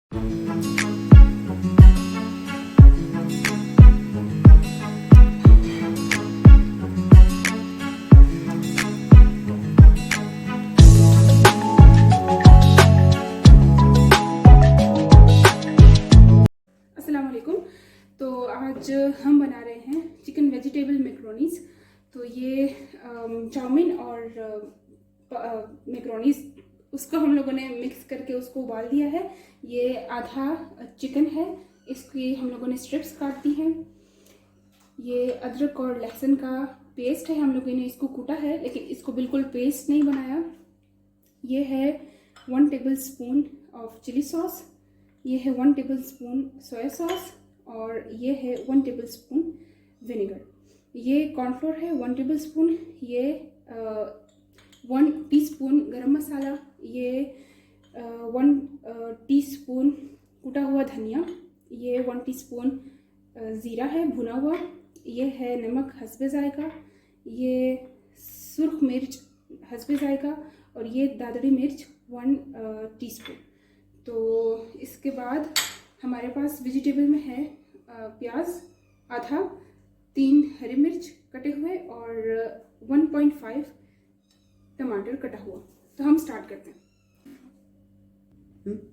तो आज हम बना रहे हैं चिकन वेजिटेबल मैक्रोनीज। तो ये चाउमीन और मैक्रोनीज उसको हम लोगों ने मिक्स करके उसको उबाल दिया है। ये आधा चिकन है, इसकी हम लोगों ने स्ट्रिप्स काट दी हैं। ये अदरक और लहसुन का पेस्ट है, हम लोगों ने इसको कूटा है लेकिन इसको बिल्कुल पेस्ट नहीं बनाया। ये है 1 टेबलस्पून ऑफ चिली सॉस, ये है 1 टेबलस्पून सोया सॉस और ये है 1 टेबलस्पून विनेगर। ये कॉर्नफ्लोर है 1 टेबलस्पून, ये 1 टीस्पून गरम मसाला, ये 1 टीस्पून कूटा हुआ धनिया, ये 1 टीस्पून ज़ीरा है भुना हुआ, ये है नमक हस्बे ज़ायका, ये सुर्ख मिर्च हस्बे ज़ायका और ये दादड़ी मिर्च 1 टीस्पून। तो इसके बाद हमारे पास वेजिटेबल में है प्याज आधा, 3 हरी मिर्च कटे हुए और 1.5 टमाटर कटा हुआ। तो हम स्टार्ट करते हैं।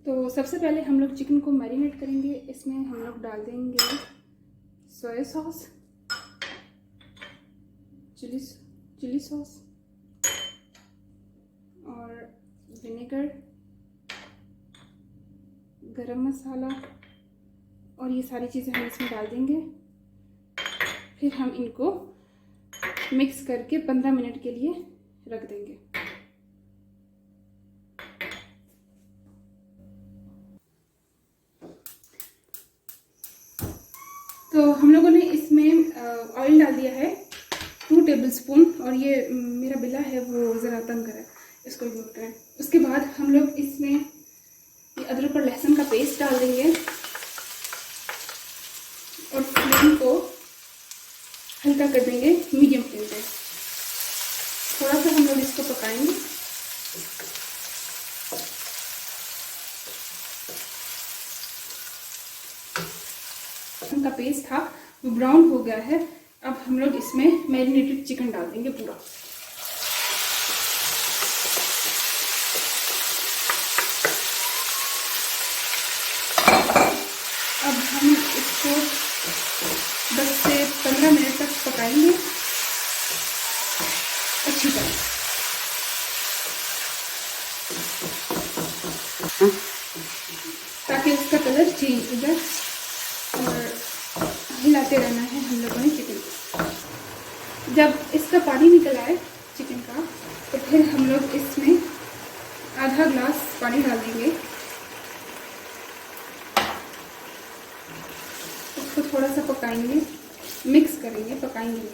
तो सबसे पहले हम लोग चिकन को मैरिनेट करेंगे। इसमें हम लोग डाल देंगे सोया सॉस, चिली सॉस और विनेगर, गरम मसाला और ये सारी चीज़ें हम इसमें डाल देंगे। फिर हम इनको मिक्स करके 15 मिनट के लिए रख देंगे। तो हम लोगों ने इसमें ऑयल डाल दिया है 2 टेबलस्पून और ये मेरा बिल्ला है वो ज़रा तंग करे, इसको इग्नोर करें। उसके बाद हम लोग इसमें ये अदरक और लहसुन का पेस्ट डाल देंगे और फ्लेम को हल्का कर देंगे मीडियम फ्लेम पे। थोड़ा सा हम लोग इसको पकाएंगे। का पेस्ट था वो ब्राउन हो गया है। अब हम लोग इसमें मैरिनेटेड चिकन डाल देंगे पूरा। अब हम इसको 10 से 15 मिनट तक पकाएंगे अच्छी तरह, ताकि उसका कलर चेंज हो जाए। और हिलाते रहना है हम लोगों ने चिकन को। जब इसका पानी निकल आए चिकन का तो फिर हम लोग इसमें आधा ग्लास पानी डाल देंगे। उसको थोड़ा सा पकाएंगे, मिक्स करेंगे, पकाएंगे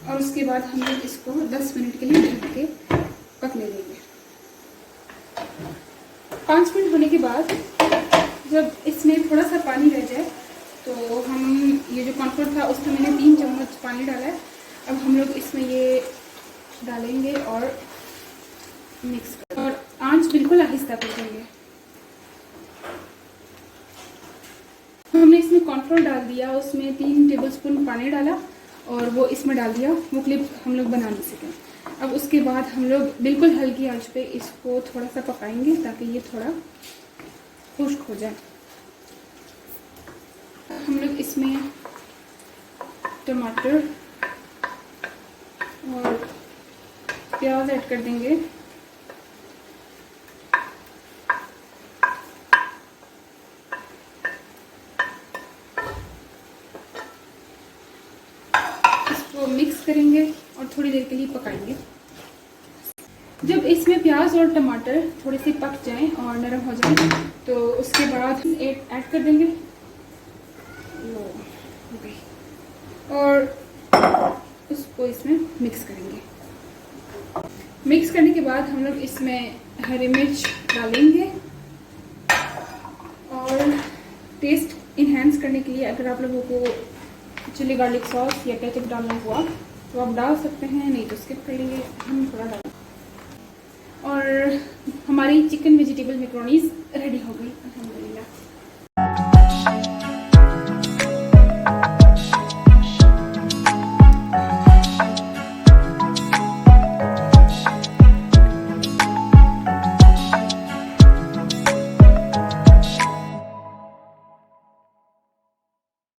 और उसके बाद हम लोग इसको 10 मिनट के लिए ढक के पकने देंगे। 5 मिनट होने के बाद जब इसमें थोड़ा सा पानी रह जाए तो हम ये जो कॉर्नफ्लोर था उसमें मैंने 3 चम्मच पानी डाला है। अब हम लोग इसमें ये डालेंगे और मिक्स और आंच बिल्कुल आहिस्ता कर देंगे। हमने इसमें कॉर्नफ्लोर डाल दिया, उसमें 3 टेबलस्पून पानी डाला और वो इसमें डाल दिया। वो क्लिप हम लोग बना नहीं सकें। अब उसके बाद हम लोग बिल्कुल हल्की आंच पे इसको थोड़ा सा पकाएंगे ताकि ये थोड़ा खुश्क हो जाए। हम लोग इसमें टमाटर और प्याज ऐड कर देंगे। इसको मिक्स करेंगे और थोड़ी देर के लिए पकाएंगे। जब इसमें प्याज और टमाटर थोड़े से पक जाएं और नरम हो जाएं तो उसके बाद ऐड कर देंगे और उसको इसमें मिक्स करेंगे। मिक्स करने के बाद हम लोग इसमें हरी मिर्च डालेंगे और टेस्ट इन्हेंस करने के लिए अगर आप लोगों को चिली गार्लिक सॉस या केचप डालना हुआ तो आप डाल सकते हैं, नहीं तो स्किप कर लीजिए। हम थोड़ा डालें और हमारी चिकन वेजिटेबल मैक्रोनीज रेडी हो गई अल्हम्दुलिल्लाह।